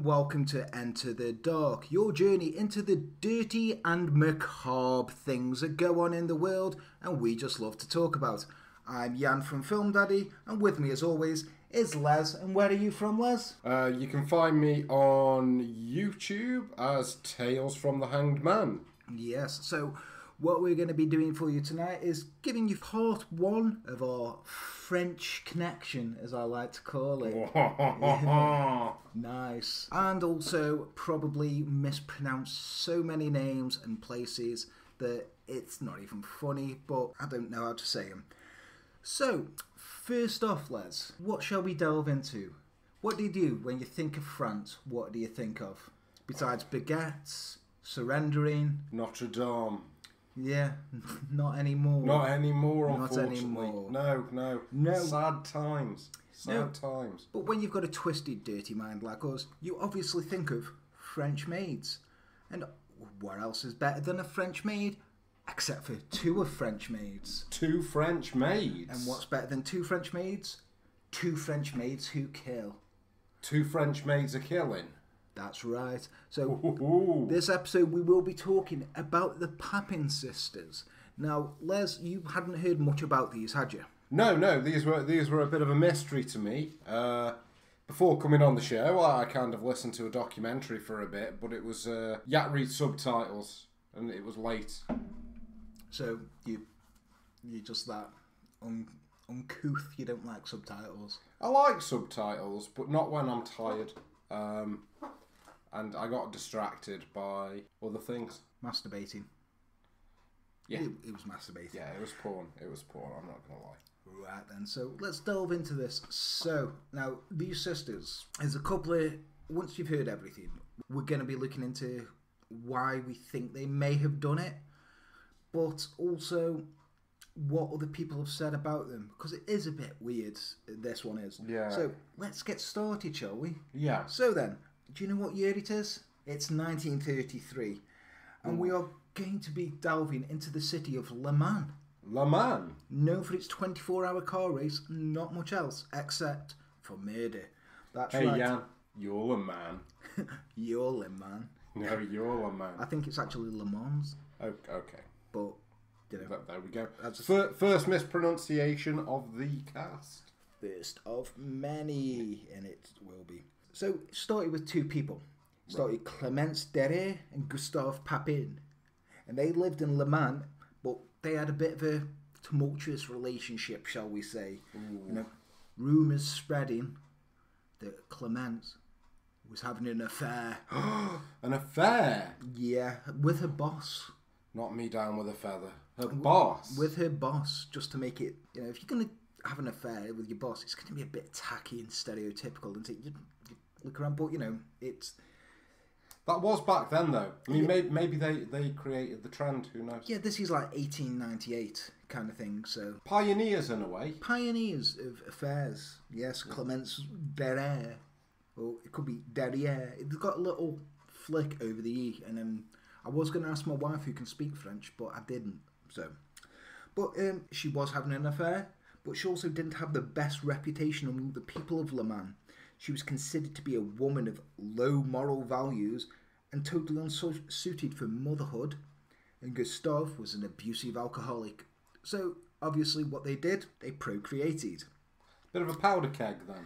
and welcome to Enter the Dark, your journey into the dirty and macabre things that go on in the world and we just love to talk about. I'm Jan from Film Daddy, and with me as always is Les. And where are you from, Les? You can find me on YouTube as Tales from the Hanged Man. Yes, so what we're going to be doing for you tonight is giving you part one of our French connection, as I like to call it. Nice. And also probably mispronounce so many names and places that it's not even funny, but I don't know how to say them. So, first off, Les, what shall we delve into? What do you do when you think of France? What do you think of? Besides baguettes, surrendering? Notre Dame. Yeah, not anymore. Not anymore, unfortunately. Not anymore. No. Sad times. Sad times. But when you've got a twisted, dirty mind like us, you obviously think of French maids. And what else is better than a French maid? Except for two of French maids. Two French maids? And what's better than two French maids? Two French maids who kill. Two French maids are killing? That's right. So this episode we will be talking about the Papin sisters. Now, Les, you hadn't heard much about these, had you? No. These were a bit of a mystery to me. Before coming on the show, I kind of listened to a documentary for a bit, but it was Yat read subtitles, and it was late. So you're just that uncouth. You don't like subtitles. I like subtitles, but not when I'm tired. And I got distracted by other things. Masturbating. Yeah. It was masturbating. Yeah, it was porn. I'm not going to lie. Right then, so let's delve into this. So, now, these sisters, there's a couple of... Once you've heard everything, we're going to be looking into why we think they may have done it, but also what other people have said about them, because it is a bit weird, this one is. Yeah. So, let's get started, shall we? Yeah. So then, do you know what year it is? It's 1933. And we are going to be delving into the city of Le Mans. Le Mans? Known for its 24-hour car race, not much else, except for murder. That's hey, right. Jan, you're Le Mans. You're Le Mans. No, you're Le Mans. I think it's actually Le Mans. Oh, okay. But, you know. There we go. First mispronunciation of the cast. First of many, and it will be. So, it started with two people. It started Clemence Derrière and Gustave Papin. And they lived in Le Mans, but they had a bit of a tumultuous relationship, shall we say. You know, rumours spreading that Clemence was having an affair. An affair? Yeah, with her boss. Knock me down with a feather. Her boss? With her boss, just to make it, you know, if you're going to have an affair with your boss, it's going to be a bit tacky and stereotypical, isn't it? You look around, but, you know, it's... That was back then, though. I mean, maybe they created the trend, who knows? Yeah, this is like 1898 kind of thing, so... Pioneers, in a way. Pioneers of affairs. Yes, Clemence Derrière. Or it could be Derrière. It's got a little flick over the E, and then I was going to ask my wife who can speak French, but I didn't, so... But she was having an affair, but she also didn't have the best reputation among the people of Le Mans. She was considered to be a woman of low moral values and totally unsuited for motherhood. And Gustave was an abusive alcoholic. So, obviously, what they did, they procreated. Bit of a powder keg, then.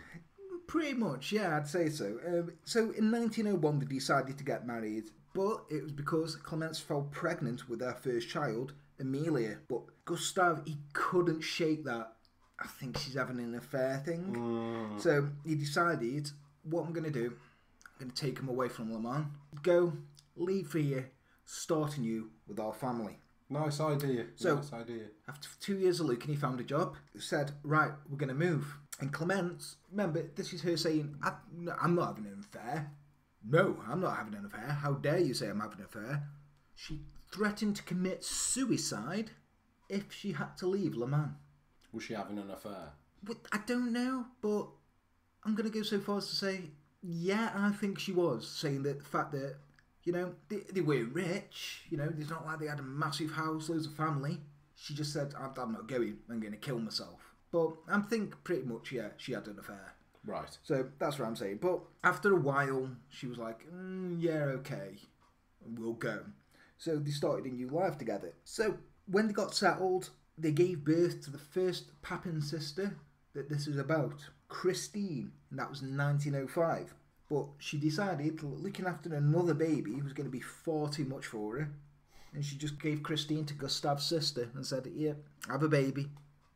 Pretty much, yeah, I'd say so. So, in 1901, they decided to get married. But it was because Clemence fell pregnant with their first child, Amelia. But Gustave, he couldn't shake that I think she's having an affair thing. So he decided, what I'm going to do, I'm going to take him away from Le Mans, go, leave for here, start anew with our family. Nice idea. So, nice idea. After 2 years of looking, he found a job. He said, right, we're going to move. And Clemence, remember, this is her saying, I'm not having an affair. No, I'm not having an affair. How dare you say I'm having an affair? She threatened to commit suicide if she had to leave Le Mans. Was she having an affair? But I don't know, but I'm going to go so far as to say, yeah, I think she was. Saying that the fact that, you know, they weren't rich, you know, it's not like they had a massive house, loads of family. She just said, I'm not going, I'm going to kill myself. But I think pretty much, yeah, she had an affair. Right. So that's what I'm saying. But after a while, she was like, yeah, okay, we'll go. So they started a new life together. So when they got settled, they gave birth to the first Papin sister that this is about, Christine, and that was in 1905. But she decided looking after another baby was going to be far too much for her, and she just gave Christine to Gustav's sister and said, yeah, have a baby,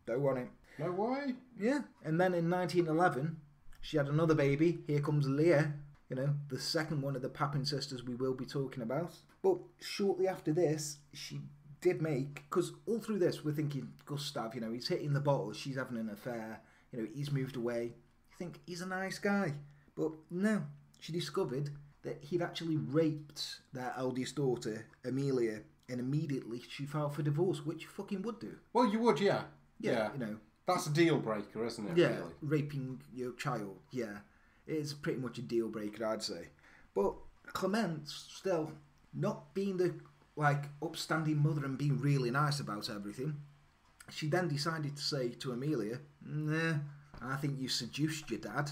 don't want it. No way. Yeah. And then in 1911, she had another baby. Here comes Leah, the second one of the Papin sisters we will be talking about. But shortly after this, she did make, because all through this we're thinking Gustav, he's hitting the bottle, she's having an affair, he's moved away. You think he's a nice guy. But no, she discovered that he'd actually raped their eldest daughter, Amelia, and immediately she filed for divorce, which you fucking would do. Well, you would, yeah. Yeah. That's a deal breaker, isn't it? Yeah, really? raping your child, yeah. It's pretty much a deal breaker, I'd say. But Clemence, still, not being the, upstanding mother and being really nice about everything, she then decided to say to Amelia, nah, I think you seduced your dad.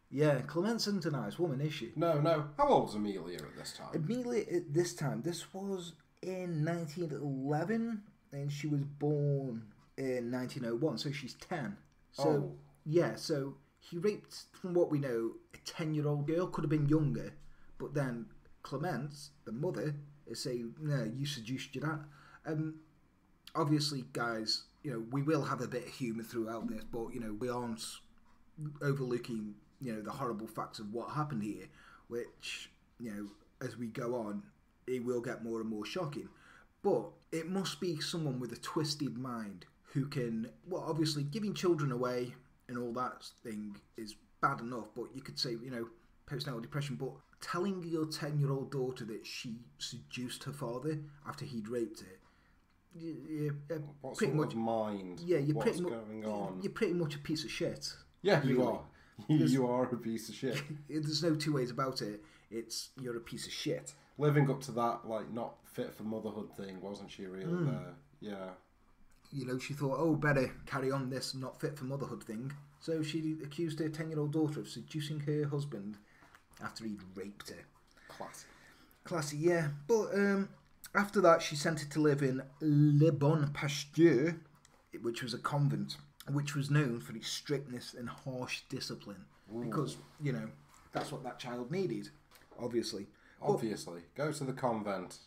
Yeah, Clemence isn't a nice woman, is she? No. How old's Amelia at this time? Amelia at this time, this was in 1911, and she was born in 1901, so she's 10. So, yeah, so he raped, from what we know, a 10-year-old girl, could have been younger, but then Clemence, the mother, is saying, no, you seduced your dad. Obviously, guys, we will have a bit of humour throughout this, but, we aren't overlooking, the horrible facts of what happened here, which, as we go on, it will get more and more shocking. But it must be someone with a twisted mind who can, well, obviously, giving children away and all that thing is bad enough, but you could say, postnatal depression, but telling your 10-year-old daughter that she seduced her father after he'd raped her, what pretty sort much of mind? Yeah, what's going on? You're pretty much a piece of shit. Yeah, you really. are. You are a piece of shit. There's no two ways about it. It's you're a piece of shit. Living up to that, not fit for motherhood thing, wasn't she really there? Yeah. She thought, better carry on this not fit for motherhood thing. So she accused her 10-year-old daughter of seducing her husband after he'd raped her. Classy, yeah. But after that, she sent her to live in Le Bon Pasteur, which was a convent, which was known for its strictness and harsh discipline. Ooh. Because, that's what that child needed, obviously. Go to the convent.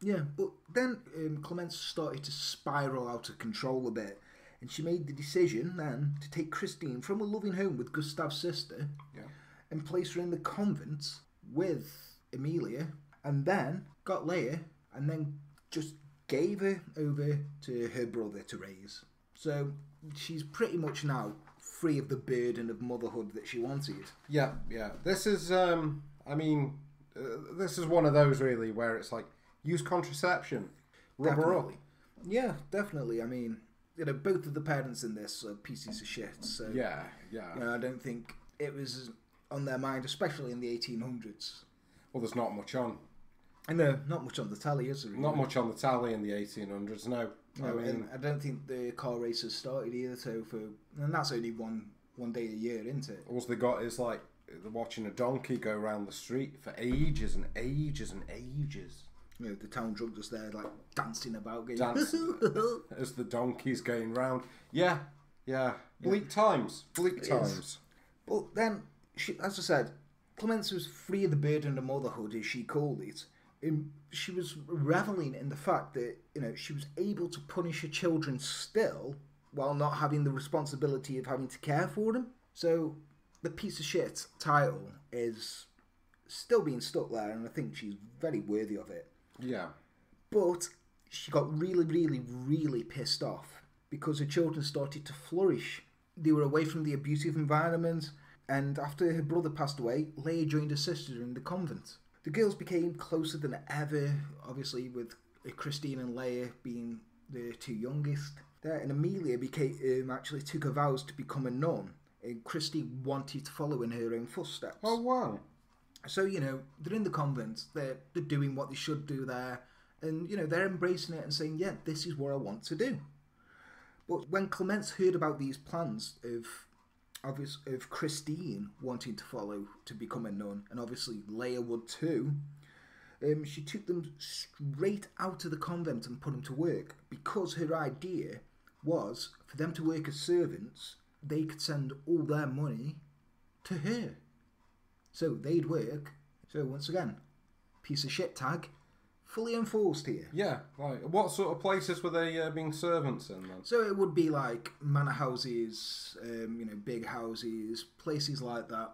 Yeah, but then Clemence started to spiral out of control a bit, and she made the decision then to take Christine from a loving home with Gustav's sister and place her in the convent with Amelia, and then got Leia, and then just gave her over to her brother to raise. So she's pretty much now free of the burden of motherhood that she wanted. Yeah. This is, this is one of those really where it's like, use contraception. Rub her up. Yeah, definitely. I mean, both of the parents in this are pieces of shit. So yeah. I don't think it was on their mind, especially in the 1800s. Well, there's not much on. No, not much on the tally, is there? Really? Not much on the tally in the 1800s. No. And I don't think the car races started either. And that's only one day a year, isn't it? All they got is they're watching a donkey go around the street for ages and ages and ages. The town drunk just there, dancing about, dancing as the donkey's going round. Yeah. Bleak times. But then, as I said, Clemence was free of the burden of motherhood, as she called it. She was reveling in the fact that she was able to punish her children still while not having the responsibility of having to care for them. So the piece of shit title is still being stuck there, and I think she's very worthy of it. Yeah. But she got really, really, really pissed off because her children started to flourish. They were away from the abusive environment, and after her brother passed away, Leia joined her sister in the convent. The girls became closer than ever, obviously with Christine and Leia being the two youngest. And Amelia actually took her vows to become a nun, and Christine wanted to follow in her own footsteps. Oh, wow. So, they're in the convent, they're doing what they should do there, and, they're embracing it and saying, yeah, this is what I want to do. But when Clemence heard about these plans of of Christine wanting to follow to become a nun, and obviously Leia would too. She took them straight out of the convent and put them to work because her idea was for them to work as servants. They could send all their money to her, so they'd work. So once again, piece of shit tag, fully enforced here. Yeah, like what sort of places were they being servants in then? So it would be like manor houses, big houses, places like that.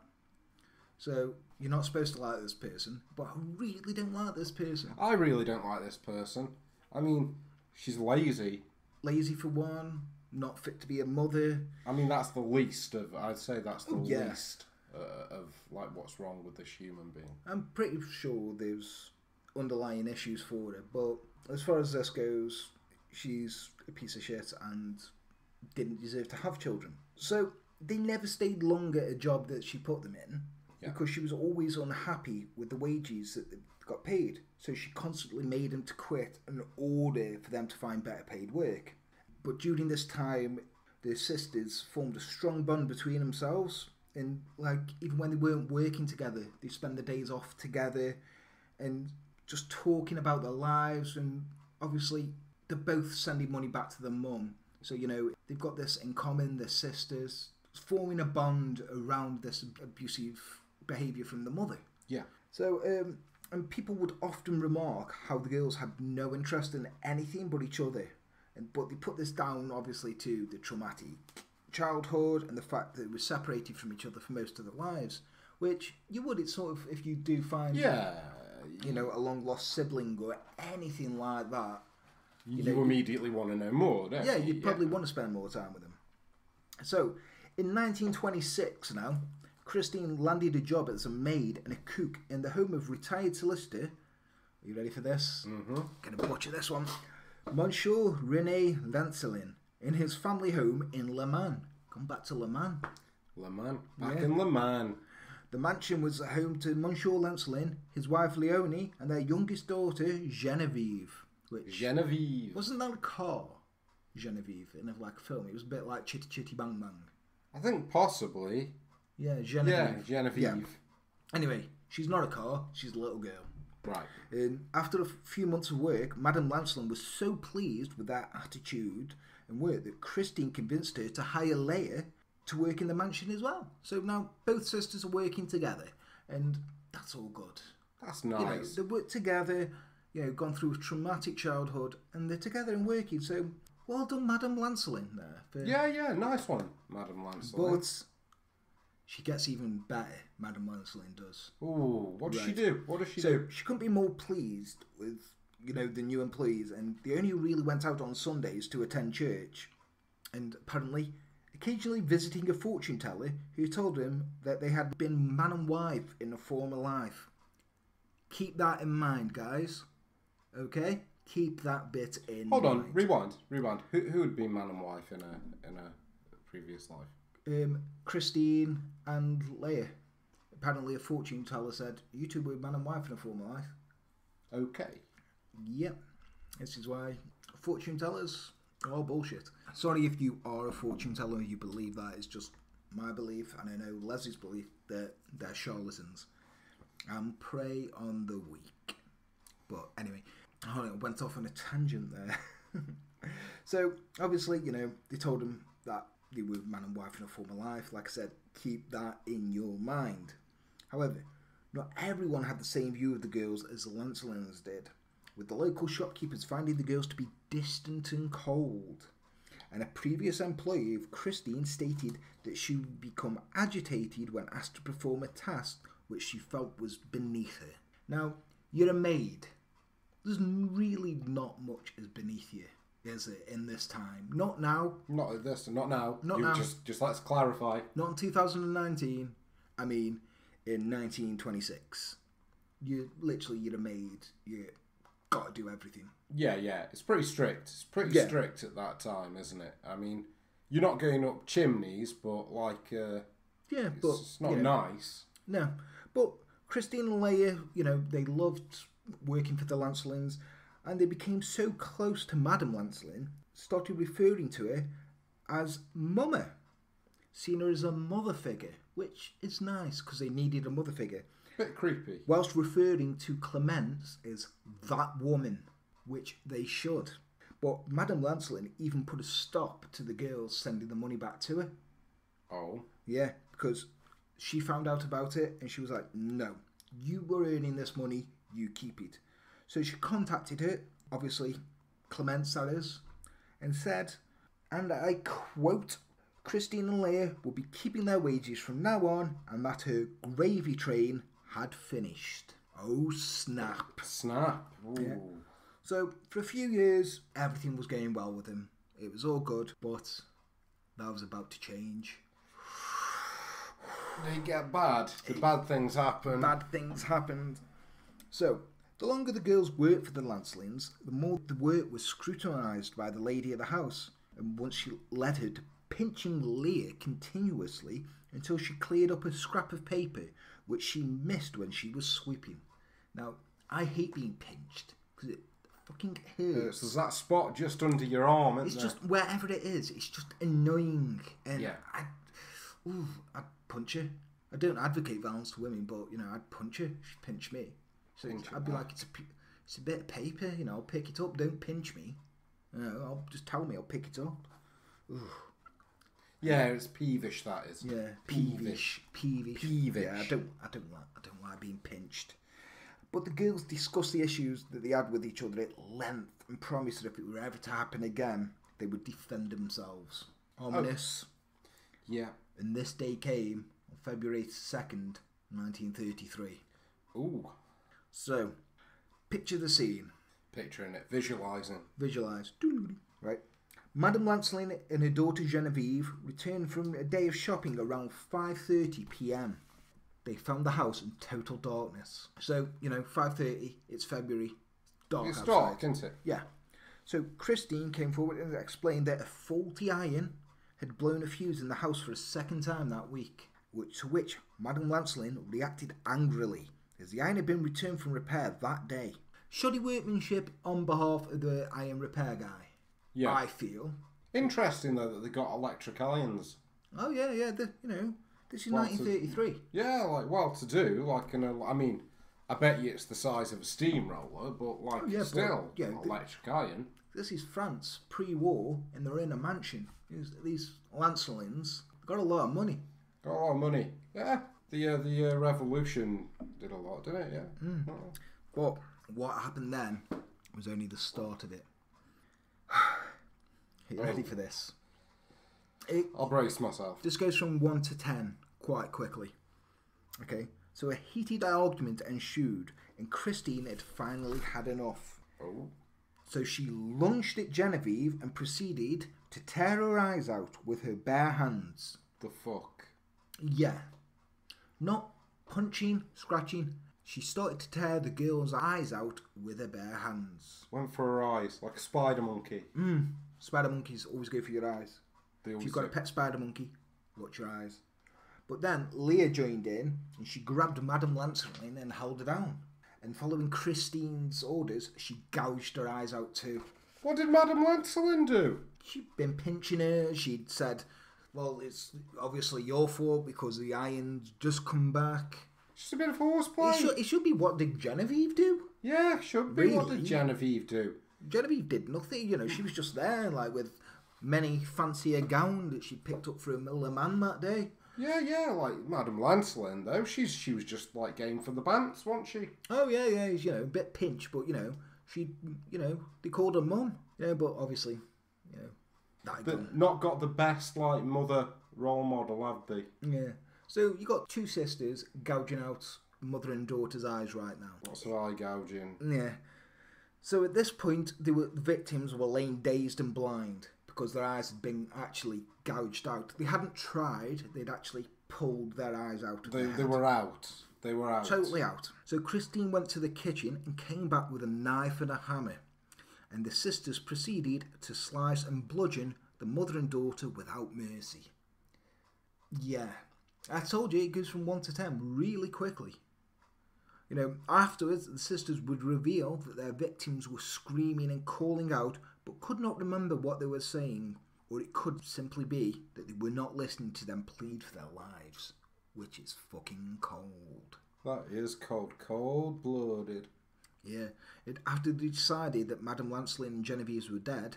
So you're not supposed to like this person, but I really don't like this person. I really don't like this person. I mean, she's lazy. Lazy for one, not fit to be a mother. I mean, that's the least of. I'd say that's the least of like what's wrong with this human being. I'm pretty sure there's underlying issues for her, but as far as this goes, she's a piece of shit and didn't deserve to have children. So they never stayed long at a job that she put them in because she was always unhappy with the wages that they got paid. So she constantly made them to quit in order for them to find better paid work. But during this time, the sisters formed a strong bond between themselves, and like even when they weren't working together, they spend the days off together and just talking about their lives. And obviously they're both sending money back to their mum, so they've got this in common. They're sisters, forming a bond around this abusive behaviour from the mother. Yeah. So and people would often remark how the girls had no interest in anything but each other, but they put this down obviously to the traumatic childhood and the fact that they were separated from each other for most of their lives, which you would. It's sort of, if you do find a long lost sibling or anything like that, you immediately want to know more, don't you? Yeah, you'd probably want to spend more time with them. So in 1926 now, Christine landed a job as a maid and a cook in the home of retired solicitor. Are you ready for this? Mm-hmm. Gonna butcher this one. Monsieur René Lancelin, in his family home in Le Mans. Come back to Le Mans. Le Mans. Back in Le Mans. The mansion was home to Monsieur Lancelin, his wife Leonie, and their youngest daughter Genevieve. Genevieve. Wasn't that a car? Genevieve, in a film. It was a bit like Chitty Chitty Bang Bang. I think possibly. Yeah, Genevieve. Yeah, Genevieve. Yeah. Anyway, she's not a car, she's a little girl. Right. After a few months of work, Madame Lancelin was so pleased with their attitude and work that Christine convinced her to hire Leia to work in the mansion as well. So now both sisters are working together, and that's all good. That's nice. They work together, gone through a traumatic childhood, and they're together and working. So well done, Madame Lancelin there. Yeah, nice one, Madame Lancelin. But she gets even better, Madame Lancelin does. Ooh, what does she do? What does she do? She couldn't be more pleased with, the new employees, and they only really went out on Sundays to attend church, and apparently occasionally visiting a fortune teller who told them that they had been man and wife in a former life. Keep that in mind, guys. Okay? Keep that bit in mind. Hold on, rewind. Who would be man and wife in a previous life? Christine and Leia. Apparently a fortune teller said, you two were man and wife in a former life. Okay. Yep. This is why fortune tellers are all bullshit. Sorry if you are a fortune teller and you believe that. It's just my belief, and I know Leslie's belief, that they're charlatans and prey on the weak. But anyway, I went off on a tangent there. So obviously, they told him that they were man and wife in a former life. Like I said, keep that in your mind. However, not everyone had the same view of the girls as the Lancelins did, with the local shopkeepers finding the girls to be distant and cold. And a previous employee of Christine stated that she would become agitated when asked to perform a task which she felt was beneath her. Now, you're a maid. There's really not much is beneath you, is it, in this time? Not now. Not now. Not now. Just let's clarify. Not in 2019. I mean, in 1926. You're a maid. You got to do everything. Yeah. It's pretty strict. It's pretty strict at that time, isn't it? I mean, you're not going up chimneys, but it's not nice. No, but Christine and Leia, they loved working for the Lancelins, and they became so close to Madame Lancelin, started referring to her as Mumma. seen her as a mother figure, which is nice because they needed a mother figure. Bit creepy. Whilst referring to Clemence as that woman, which they should. But Madame Lancelin even put a stop to the girls sending the money back to her. Oh. Yeah, because she found out about it and she was like, no, you were earning this money, you keep it. So she contacted her, obviously Clemence that is, and said, and I quote, Christine and Leah will be keeping their wages from now on and that her gravy train had finished. Oh, snap. Snap. Ooh. Yeah. So, for a few years, everything was going well with him. It was all good, but that was about to change. Did it get bad? Did bad things happen? Bad things happened. So, the longer the girls worked for the Lancelins, the more the work was scrutinised by the lady of the house. And once she led her to pinching Leah continuously until she cleared up a scrap of paper which she missed when she was sweeping. Now, I hate being pinched because it fucking hurts. There's that spot just under your arm, isn't It's there? just wherever it is. It's just annoying, and Yeah. I'd punch her. I don't advocate violence to women, but I'd punch her. She'd pinch me. So Pinch I'd be her. like, it's a bit of paper. I'll pick it up. Don't pinch me. I'll just tell me. I'll pick it up. Yeah, it's peevish. That is. Yeah, Peevish. peevish. Yeah, I don't like being pinched. But the girls discussed the issues that they had with each other at length and promised that if it were ever to happen again, they would defend themselves. Ominous. Yeah. And this day came on February 2nd, 1933. Ooh. So, picture the scene. Picturing it, visualising. Visualise. Right. Madame Lancelin and her daughter Genevieve returned from a day of shopping around 5:30 p.m. They found the house in total darkness. So, 5:30, it's February, dark It's outside. dark, isn't it? Yeah. So Christine came forward and explained that a faulty iron had blown a fuse in the house for a second time that week, to which Madame Lancelin reacted angrily, as the iron had been returned from repair that day. Shoddy workmanship on behalf of the iron repair guy, Yeah. I feel. Interesting though that they got electric irons. Oh yeah, this is Well, 1933. Yeah, like well to do. Like I mean, I bet you it's the size of a steamroller, but like yeah, still, but, yeah, an electric iron. This is France, pre-war, and they're in a mansion. These Lancelins got a lot of money. Got a lot of money. Yeah, the revolution did a lot, didn't it? Yeah. Oh. But what happened then was only the start of it. Are you ready for this? I'll brace myself. This goes from 1 to 10 quite quickly. Okay, so a heated argument ensued, and Christine had finally had enough. Oh. So she lunged at Genevieve and proceeded to tear her eyes out with her bare hands. The fuck. Yeah. Not punching, scratching. She started to tear the girl's eyes out with her bare hands. Went for her eyes, like a spider monkey. Spider monkeys always go for your eyes. They If always you've got a do. pet spider monkey, watch your eyes. But then Leah joined in and she grabbed Madame Lancelin and held her down. And following Christine's orders, she gouged her eyes out too. What did Madame Lancelin do? She'd been pinching her. She'd said, well, it's obviously your fault because the iron's just come back. Just a bit of horseplay. It should be, what did Genevieve do? Yeah, should be. What Really? did Genevieve do? Genevieve did nothing, she was just there, like with many fancier gown that she picked up for a Miller man that day. Yeah, like Madame Lancelin though. She was just like game for the bants, wasn't she? Oh yeah, a bit pinch, but she, they called her mum, but obviously, that gone. But not got the best like mother role model, have they? Yeah. So you got two sisters gouging out mother and daughter's eyes right now. Lots of eye gouging. Yeah. So at this point, the victims were laying dazed and blind because their eyes had been actually gouged out. They hadn't tried; they'd actually pulled their eyes out of their head. They were out. They were out. Totally out. So Christine went to the kitchen and came back with a knife and a hammer. And the sisters proceeded to slice and bludgeon the mother and daughter without mercy. Yeah. I told you it goes from 1 to 10 really quickly. Afterwards, the sisters would reveal that their victims were screaming and calling out, but could not remember what they were saying Or it could simply be that they were not listening to them plead for their lives, which is fucking cold. That is cold. Cold-blooded. Yeah. After they decided that Madame Lancelyn and Genevieve were dead,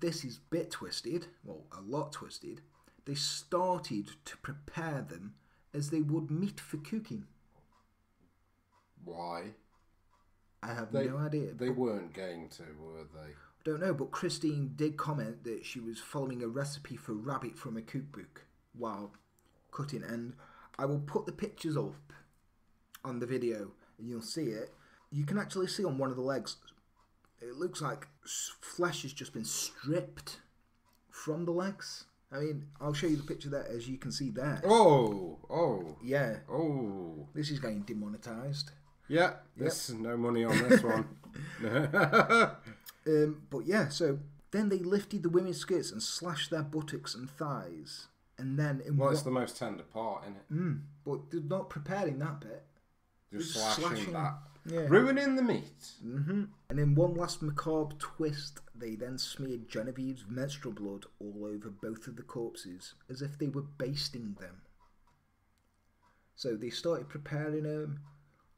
this is a bit twisted, well, a lot twisted, they started to prepare them as they would meat for cooking. Why? I have no idea. They weren't going to, were they? I don't know, but Christine did comment that she was following a recipe for rabbit from a cookbook while cutting, and I will put the pictures up on the video and you'll see it. You can actually see on one of the legs, it looks like flesh has just been stripped from the legs. I mean, I'll show you the picture there, as you can see there. Oh. Yeah. Oh. This is getting demonetised. Yeah, there's no money on this one. But yeah, so then they lifted the women's skirts and slashed their buttocks and thighs. And then... it's the most tender part, isn't it? But they're not preparing that bit. Just slashing that. Yeah. Ruining the meat. Mm-hmm. And in one last macabre twist, they then smeared Genevieve's menstrual blood all over both of the corpses, as if they were basting them. So they started preparing them,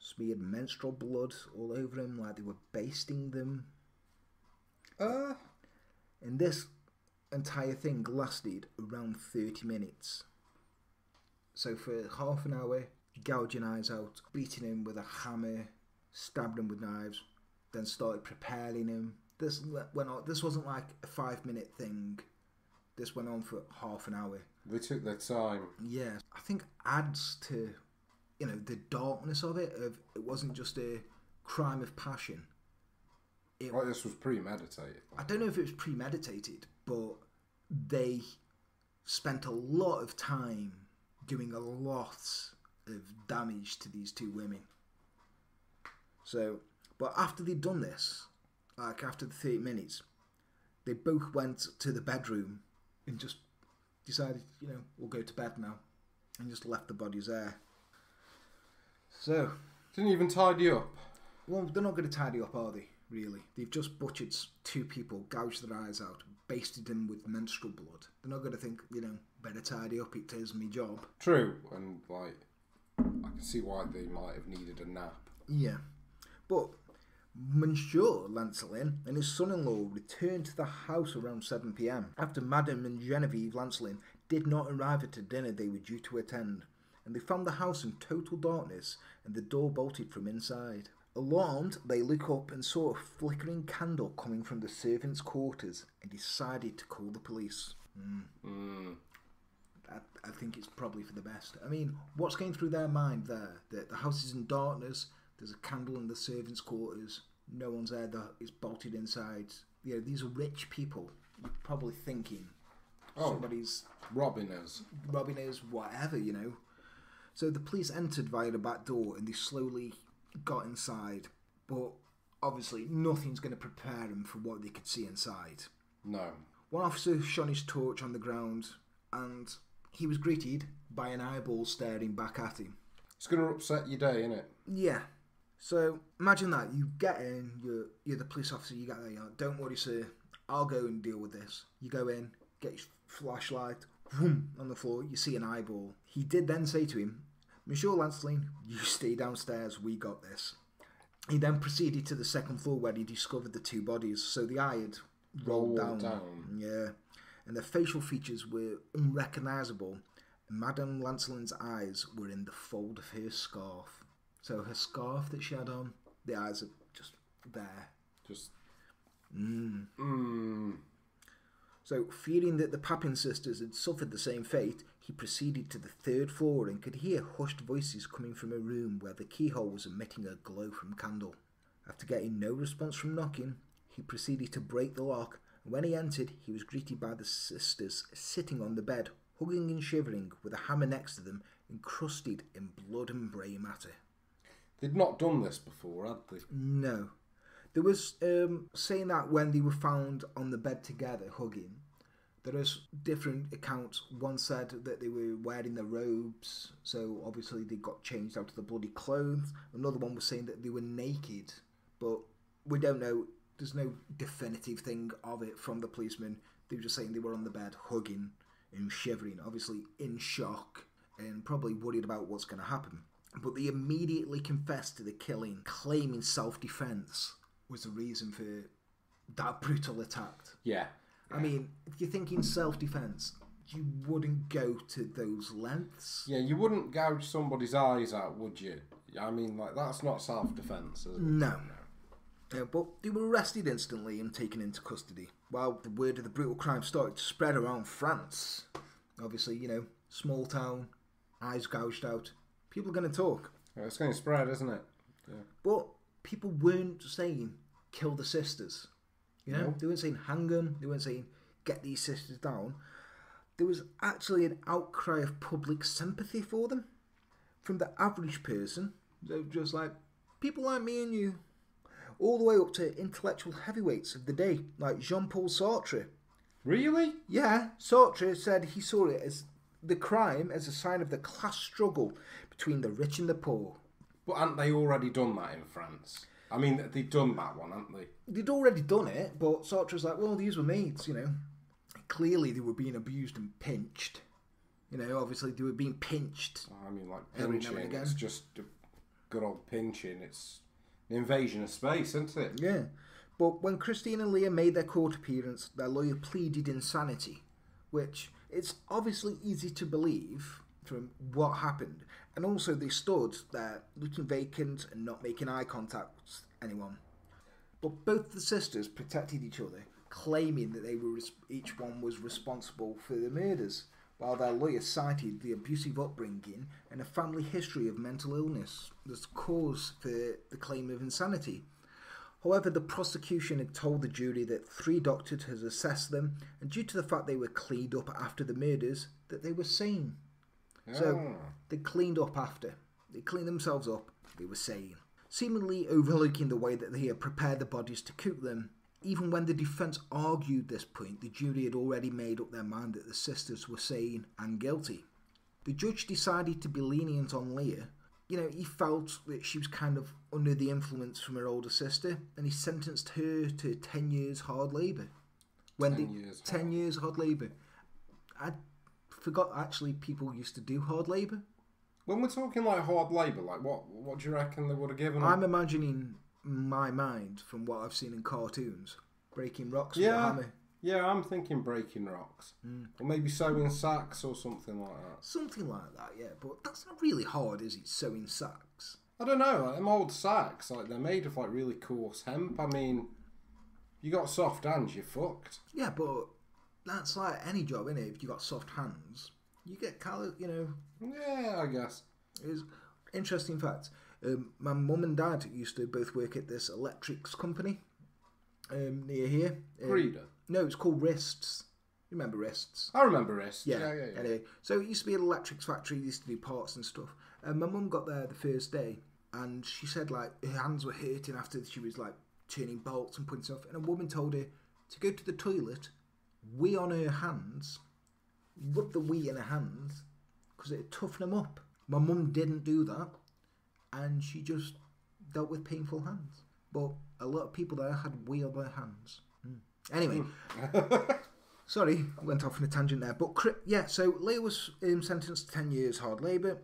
smeared menstrual blood all over them like they were basting them. And this entire thing lasted around 30 minutes. So for half an hour, gouging eyes out, beating him with a hammer, stabbed him with knives, then started preparing him. This went on. This wasn't like a 5-minute thing. This went on for half an hour. They took their time. Yeah, I think adds to, the darkness of it. Of it wasn't just a crime of passion. This was premeditated. I don't know if it was premeditated, but they spent a lot of time doing a lot of damage to these two women. So, but after they'd done this, like after the 30 minutes, they both went to the bedroom and just decided, we'll go to bed now, and just left the bodies there. So, didn't even tidy up. Well, they're not going to tidy up, are they? Really, they've just butchered two people, gouged their eyes out, basted them with menstrual blood. They're not going to think, better tidy up. It is my job. True, and I can see why they might have needed a nap. Yeah, but Monsieur Lancelyn and his son-in-law returned to the house around 7 p.m. after Madame and Genevieve Lancelyn did not arrive at a dinner they were due to attend, and they found the house in total darkness and the door bolted from inside. Alarmed, they look up and saw a flickering candle coming from the servants' quarters and decided to call the police. I think it's probably for the best. I mean, what's going through their mind there? That the house is in darkness, there's a candle in the servants' quarters, no one's there, it's bolted inside. These are rich people. You're probably thinking somebody's robbing us, whatever, So the police entered via the back door and they slowly got inside, but obviously nothing's going to prepare them for what they could see inside. No. One officer shone his torch on the ground and he was greeted by an eyeball staring back at him. It's going to upset your day, isn't it? Yeah. So imagine that. You get in, you're the police officer, you get there, don't worry sir, I'll go and deal with this. You go in, get your flashlight, whoom, on the floor, you see an eyeball. He did then say to him, Monsieur Lancelyn, you stay downstairs, we got this. He then proceeded to the second floor where he discovered the two bodies. So the eye had rolled down. Yeah. And their facial features were unrecognisable. And Madame Lancelyn's eyes were in the fold of her scarf. So her scarf that she had on, the eyes are just there. Just... So, fearing that the Papin sisters had suffered the same fate, he proceeded to the third floor and could hear hushed voices coming from a room where the keyhole was emitting a glow from candle. After getting no response from knocking, he proceeded to break the lock, and when he entered, he was greeted by the sisters sitting on the bed, hugging and shivering, with a hammer next to them, encrusted in blood and bray matter. They'd not done this before, had they? No. There was saying that when they were found on the bed together, hugging, there is different accounts. One said that they were wearing their robes, so obviously they got changed out of the bloody clothes. Another one was saying that they were naked, but we don't know. There's no definitive thing of it from the policeman. They were just saying they were on the bed hugging and shivering, obviously in shock and probably worried about what's going to happen. But they immediately confessed to the killing, claiming self-defence was the reason for that brutal attack. Yeah. I mean, if you're thinking self-defence, you wouldn't go to those lengths. Yeah, you wouldn't gouge somebody's eyes out, would you? I mean, like, that's not self-defence, is it? No. But they were arrested instantly and taken into custody, while the word of the brutal crime started to spread around France. Obviously, small town, eyes gouged out. People are going to talk. Yeah, it's going to spread, isn't it? Yeah. But people weren't saying, kill the sisters. No. They weren't saying, hang them. They weren't saying, get these sisters down. There was actually an outcry of public sympathy for them. From the average person, so just like people like me and you, all the way up to intellectual heavyweights of the day, like Jean-Paul Sartre. Really? Yeah, Sartre said he saw it as the crime as a sign of the class struggle between the rich and the poor. But hadn't they already done that in France? I mean, they'd done that one, hadn't they? They'd already done it, but Sartre's like, well, these were mates, Clearly they were being abused and pinched. Obviously they were being pinched. I mean, like, every now and pinching, again. it's just a good old pinching. It's an invasion of space, isn't it? Yeah. But when Christine and Leah made their court appearance, their lawyer pleaded insanity, which it's obviously easy to believe from what happened. And also they stood there looking vacant and not making eye contact with anyone. But both the sisters protected each other, claiming that each one was responsible for the murders, while their lawyer cited the abusive upbringing and a family history of mental illness as cause for the claim of insanity. However, the prosecution had told the jury that 3 doctors had assessed them, and due to the fact they were cleaned up after the murders, that they were sane. So they cleaned up after. They cleaned themselves up, they were sane. Seemingly overlooking the way that they had prepared the bodies to cook them. Even when the defence argued this point, the jury had already made up their mind that the sisters were sane and guilty. The judge decided to be lenient on Leah. He felt that she was kind of under the influence from her older sister, and he sentenced her to 10 years hard labour. 10 years hard labour. I forgot actually people used to do hard labour. When we're talking like hard labour, like what do you reckon they would have given them? I'm imagining my mind from what I've seen in cartoons. Breaking rocks with a hammer. Yeah, I'm thinking breaking rocks. Or maybe sewing sacks or something like that. Something like that, yeah. But that's not really hard, is it, sewing sacks? I don't know, like them old sacks, like they're made of like really coarse hemp. I mean, you got soft hands, you're fucked. Yeah, but that's like any job, innit? If you got soft hands, you get Yeah, I guess. It's interesting fact. My mum and dad used to both work at this electrics company near here. Breeder? No, it's called Wrists. You remember Wrists? I remember Wrists. Yeah. Anyway, so it used to be an electrics factory. They used to do parts and stuff. And my mum got there the first day, and she said like her hands were hurting after she was like turning bolts and putting stuff. And a woman told her to go to the toilet, wee on her hands, rub the wee in her hands, because it'd toughen them up. My mum didn't do that, and she just dealt with painful hands. But a lot of people there had wee on their hands. Anyway, sorry, I went off on a tangent there. But so Leah was sentenced to 10 years hard labour,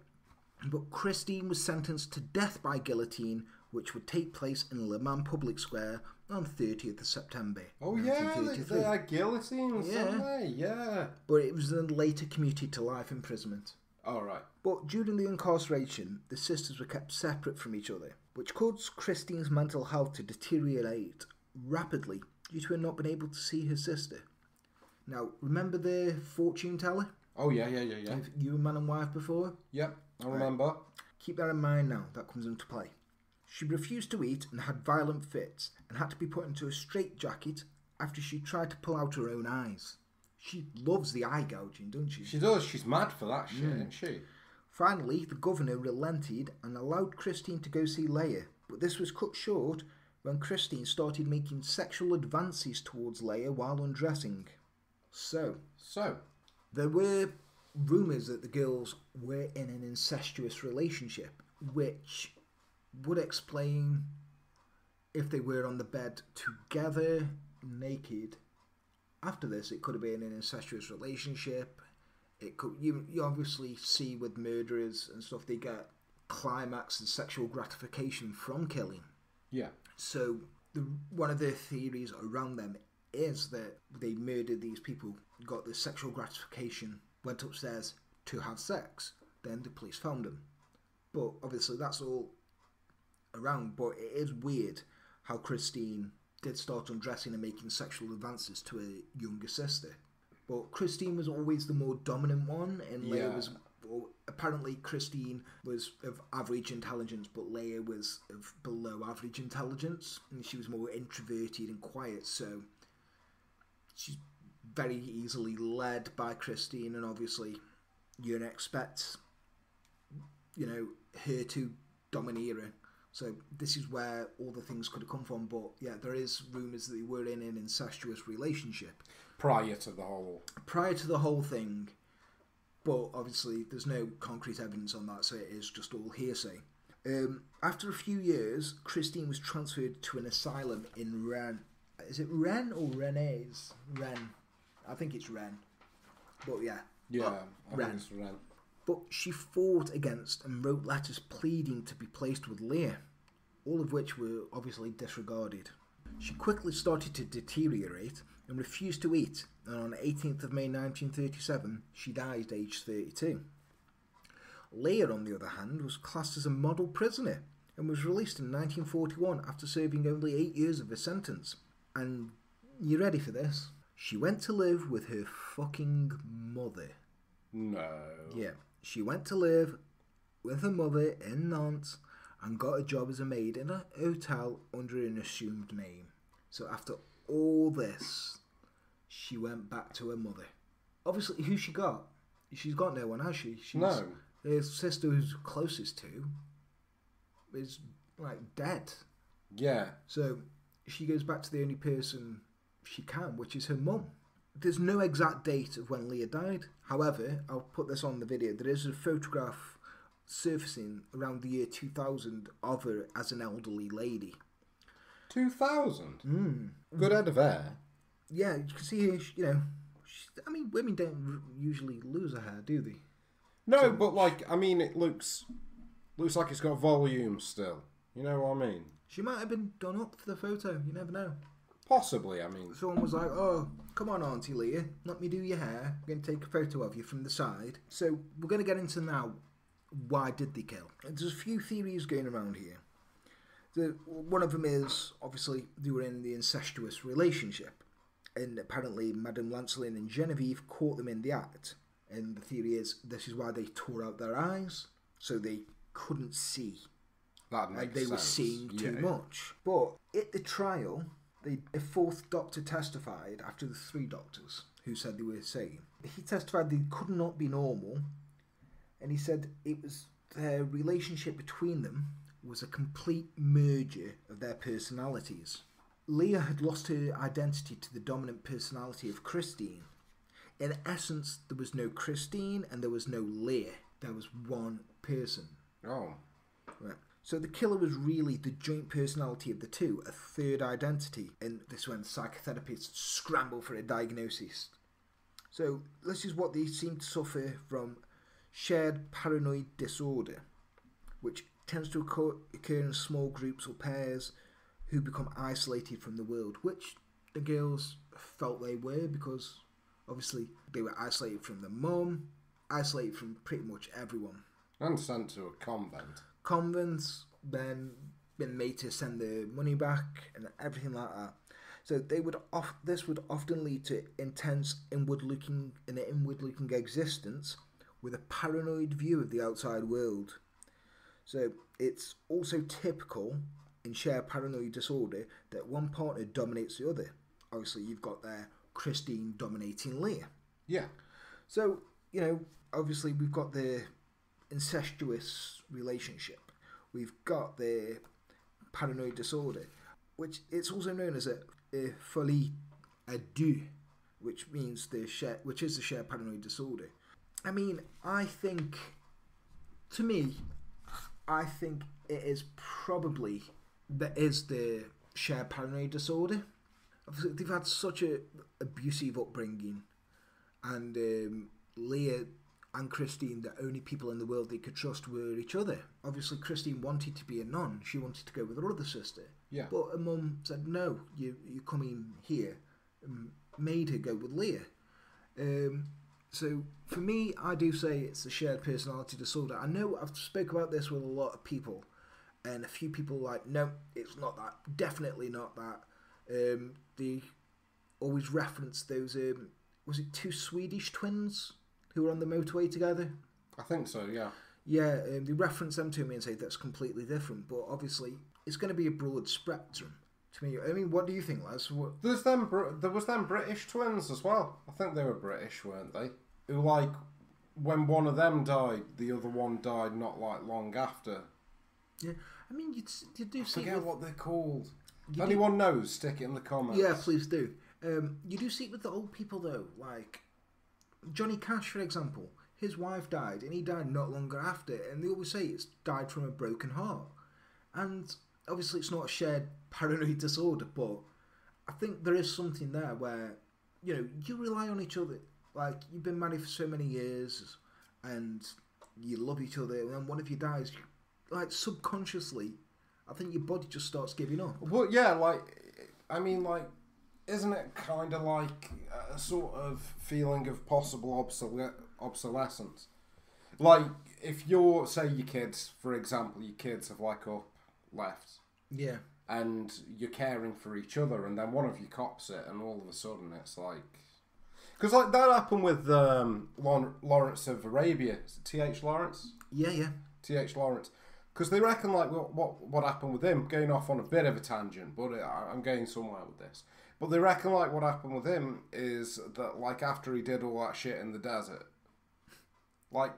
but Christine was sentenced to death by guillotine, which would take place in Le Mans Public Square on 30th of September. Oh yeah, they are guillotines, aren't they? Yeah. But it was then later commuted to life imprisonment. All right. But during the incarceration, the sisters were kept separate from each other, which caused Christine's mental health to deteriorate rapidly due to her not being able to see her sister. Now, remember the fortune teller? Oh, yeah. You were man and wife before? Yep, I remember. Keep that in mind now, that comes into play. She refused to eat and had violent fits and had to be put into a straitjacket after she tried to pull out her own eyes. She loves the eye gouging, doesn't she? She does. She's mad for that shit, isn't she? Finally, the governor relented and allowed Christine to go see Leah, but this was cut short when Christine started making sexual advances towards Leah while undressing. So, there were rumours that the girls were in an incestuous relationship, which would explain, if they were on the bed together, naked, after this, it could have been an incestuous relationship. It could you obviously see with murderers and stuff, they get climax and sexual gratification from killing. Yeah. So one of the theories around them is that they murdered these people, got the sexual gratification, went upstairs to have sex. Then the police found them. But obviously that's all around. But it is weird how Christine did start undressing and making sexual advances to her younger sister. But Christine was always the more dominant one, and Leah was... Well, apparently Christine was of average intelligence, but Leah was of below average intelligence, and she was more introverted and quiet, so she's very easily led by Christine, and obviously you'd expect, her to domineer her. So this is where all the things could have come from, but yeah, there is rumours that they were in an incestuous relationship. Prior to the whole thing. But obviously there's no concrete evidence on that, so it is just all hearsay. After a few years, Christine was transferred to an asylum in Rennes. Is it Rennes or Rennes? Rennes. I think it's Rennes. But yeah. Yeah, I think it's Rennes. But she fought against and wrote letters pleading to be placed with Leah, all of which were obviously disregarded. She quickly started to deteriorate and refused to eat, and on 18th of May 1937, she died aged 32. Leah, on the other hand, was classed as a model prisoner and was released in 1941 after serving only 8 years of her sentence. And you ready for this? She went to live with her fucking mother. No. Yeah, she went to live with her mother in Nantes and got a job as a maid in a hotel under an assumed name. So after all this, she went back to her mother. Obviously, who she got? She's got no one, has she? No. Her sister who's closest to is, dead. Yeah. So she goes back to the only person she can, which is her mum. There's no exact date of when Leah died. However, I'll put this on the video. There is a photograph surfacing around the year 2000 of her as an elderly lady. 2000? Good head of hair. Yeah, you can see her, women don't usually lose their hair, do they? No, so, but it looks like it's got volume still. You know what I mean? She might have been done up for the photo, you never know. Possibly, Someone was like, oh, come on, Auntie Leah, let me do your hair. I'm going to take a photo of you from the side. So we're going to get into now, why did they kill? There's a few theories going around here. One of them is, obviously, they were in the incestuous relationship. And apparently Madame Lancelin and Genevieve caught them in the act. And the theory is this is why they tore out their eyes, so they couldn't see. That makes sense. They were seeing too much. But at the trial, a fourth doctor testified after the three doctors who said they were sane. He testified they could not be normal. And he said it was their relationship between them was a complete merger of their personalities. Leah had lost her identity to the dominant personality of Christine. In essence, there was no Christine and there was no Leah. There was one person. Oh. Right. So the killer was really the joint personality of the two, a third identity. And this when psychotherapists scramble for a diagnosis. So this is what they seem to suffer from: shared paranoid disorder, which tends to occur in small groups or pairs who become isolated from the world, which the girls felt they were, because obviously they were isolated from their mum, isolated from pretty much everyone. And sent to a convent. Convents, then been made to send their money back and everything like that. So this would often lead to intense inward-looking existence with a paranoid view of the outside world. So it's also typical in shared paranoid disorder that one partner dominates the other. Obviously, you've got there Christine dominating Leah. Yeah. So, obviously we've got the incestuous relationship. We've got the paranoid disorder, which it's also known as a folie à deux, which is the shared paranoid disorder. I think it is probably that is the shared paranoid disorder. obviously they've had such a abusive upbringing, and Leah and Christine, the only people in the world they could trust were each other. Obviously, Christine wanted to be a nun. She wanted to go with her other sister. Yeah. But her mum said, no, you come in here, and made her go with Leah. So, for me, I do say it's a shared personality disorder. I know I've spoke about this with a lot of people, and a few people are like, no, it's not that. Definitely not that. They always reference those, was it 2 Swedish twins who were on the motorway together? I think so, yeah. Yeah, they reference them to me and say that's completely different, but obviously it's going to be a broad spectrum to me. I mean, what do you think, Les? There was them British twins as well. I think they were British, weren't they? Who, like, when one of them died, the other one died not, like, long after. Yeah, I mean, you do see... I forget what they're called. If anyone knows, stick it in the comments. Yeah, please do. You do see it with the old people, though, like... Johnny Cash, for example, his wife died, and he died not longer after, and they always say it's died from a broken heart. And obviously it's not a shared paranoid disorder, but I think there is something there where, you know, you rely on each other. Like, you've been married for so many years, and you love each other, and then one of you dies, like, subconsciously, I think your body just starts giving up. Well, yeah, like, I mean, like, isn't it kind of like a sort of feeling of possible obsolescence? Like, if you're, say, your kids, for example, your kids have, like, up left. Yeah. And you're caring for each other, and then one of you cops it, and all of a sudden it's like... Because, like, that happened with Lawrence of Arabia. Is it T.H. Lawrence? Yeah, yeah. T.H. Lawrence. Because they reckon, like, what happened with him, going off on a bit of a tangent, but I'm going somewhere with this. But they reckon, like, what happened with him is that, like, after he did all that shit in the desert, like,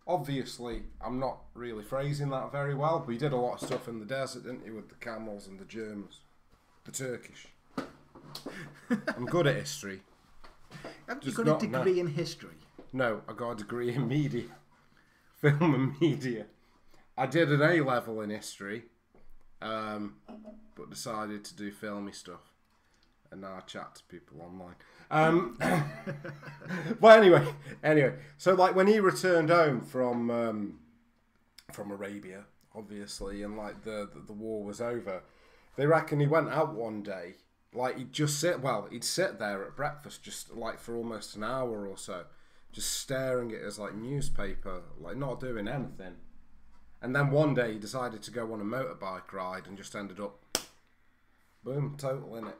obviously, I'm not really phrasing that very well, but he did a lot of stuff in the desert, didn't he, with the camels and the Germans, the Turkish. I'm good at history. Have you got a degree in history? No, I got a degree in media. Film and media. I did an A-level in history, but decided to do filmy stuff. And now I chat to people online. But anyway. So, like, when he returned home from Arabia, obviously, and, like, the war was over, they reckon he went out one day. Like, he'd sit there at breakfast just, like, for almost an hour or so, just staring at his, like, newspaper, like, not doing anything. And then one day he decided to go on a motorbike ride and just ended up, boom, total in it.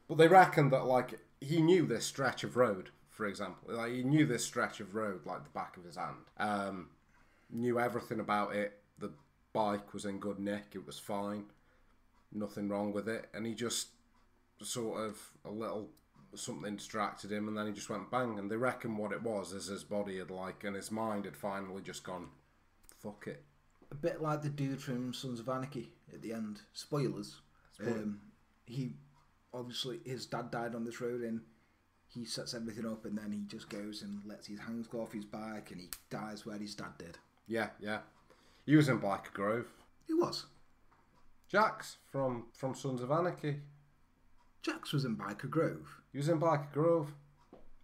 But they reckon that, like, he knew this stretch of road, for example. Like, he knew this stretch of road like the back of his hand. Knew everything about it. The bike was in good nick. It was fine. Nothing wrong with it. And he just sort of something distracted him, and then he just went bang. And they reckon what it was is his body had, like, and his mind had finally just gone, fuck it. A bit like the dude from Sons of Anarchy at the end. Spoilers. He... Obviously, his dad died on this road, and he sets everything up, and then he just goes and lets his hands go off his bike, and he dies where his dad did. Yeah. He was in Biker Grove. Who was? Jax from Sons of Anarchy. Jax was in Biker Grove. He was in Biker Grove.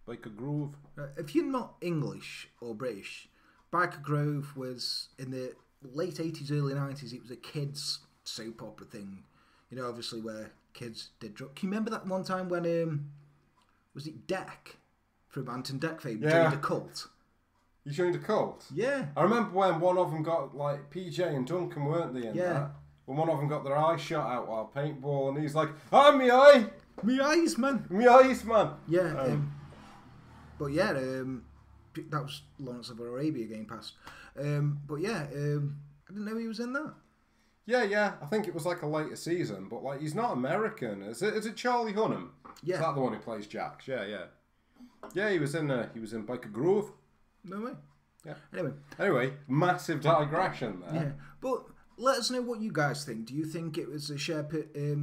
Biker Grove. If you're not English or British, Biker Grove was in the late 80s, early 90s. It was a kids' soap opera thing. You know, obviously, where kids did drugs. Can you remember that one time when, was it Deck from Anton Deck fame joined a cult? You joined a cult? Yeah. I remember when one of them got, like, PJ and Duncan, weren't they, in that? When one of them got their eye shot out while paintball, and he's like, me eye! Me eyes, man! Me eyes, man! Yeah, but yeah, that was Lawrence of Arabia getting past. But yeah, I didn't know he was in that. Yeah, I think it was like a later season, but, like, he's not American. Is it Charlie Hunnam? Yeah. Is that the one who plays Jax? Yeah. Yeah, he was in Biker Grove. No way. Yeah. Anyway, massive digression there. Yeah, but let us know what you guys think. Do you think it was a shared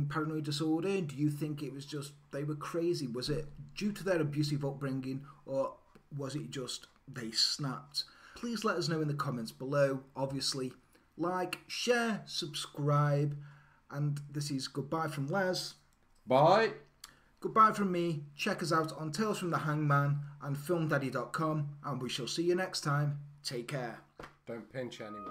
paranoid disorder? Do you think it was just they were crazy? Was it due to their abusive upbringing, or was it just they snapped? Please let us know in the comments below. Obviously, like, share, subscribe, and this is goodbye from Les. Bye. Goodbye from me. Check us out on Tales from the Hangman and filmdaddy.com, and we shall see you next time. Take care. Don't pinch anyone.